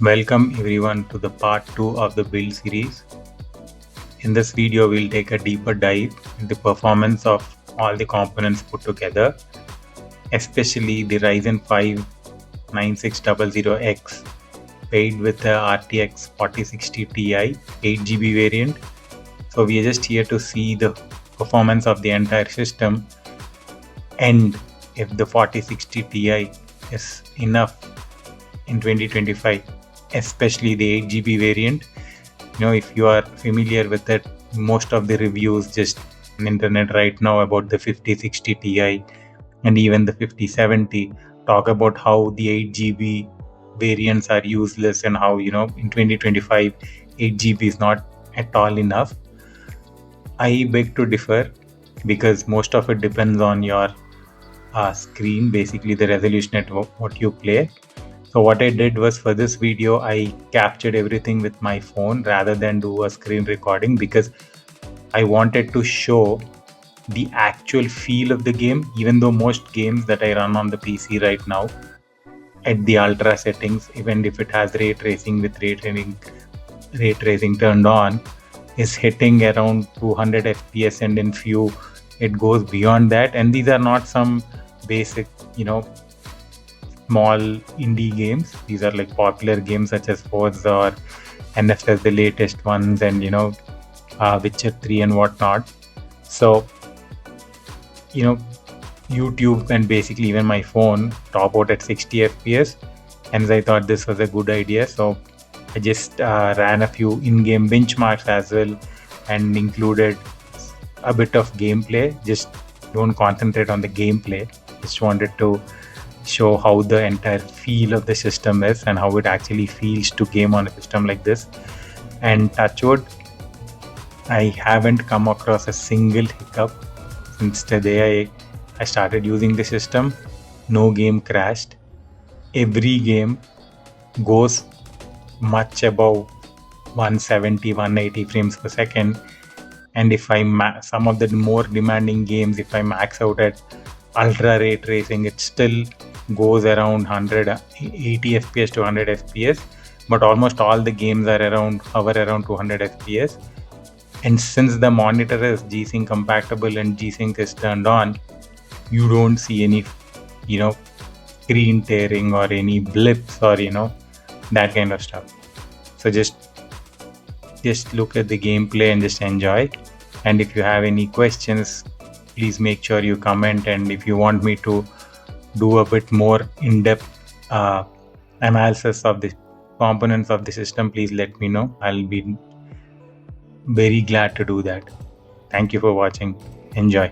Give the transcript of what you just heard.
Welcome everyone to the part 2 of the build series. In this video, we'll take a deeper dive into the performance of all the components put together, especially the Ryzen 5 9600X paired with the RTX 4060 Ti 8GB variant. So we are just here to see the performance of the entire system and if the 4060 Ti is enough in 2025, especially the 8GB variant. If you are familiar with it, most of the reviews just on internet right now about the 5060 Ti and even the 5070 talk about how the 8GB variants are useless and how in 2025 8GB is not at all enough. I beg to differ because most of it depends on your screen, basically the resolution at what you play. So what I did was, for this video, I captured everything with my phone rather than do a screen recording because I wanted to show the actual feel of the game, even though most games that I run on the PC right now at the ultra settings, even if it has ray tracing with ray tracing turned on, is hitting around 200 FPS, and in few it goes beyond that. And these are not some basic small indie games. These are like popular games such as Forza or NFS, the latest ones, and Witcher 3 and whatnot. So YouTube and basically even my phone top out at 60 FPS, and I thought this was a good idea. So I just ran a few in-game benchmarks as well and included a bit of gameplay. Just don't concentrate on the gameplay. Just wanted to show how the entire feel of the system is and how it actually feels to game on a system like this. And touch wood, I haven't come across a single hiccup since the day I started using the system. No game crashed. Every game goes much above 170 180 frames per second, and if I some of the more demanding games, if I max out at ultra ray tracing, it still goes around 180 fps to 100 fps, but almost all the games are hover around 200 fps. And since the monitor is G-Sync compatible and G-Sync is turned on, you don't see any screen tearing or any blips or that kind of stuff. So just look at the gameplay and just enjoy. And if you have any questions, please make sure you comment, and if you want me to do a bit more in-depth analysis of the components of the system, please let me know. I'll be very glad to do that. Thank you for watching. Enjoy.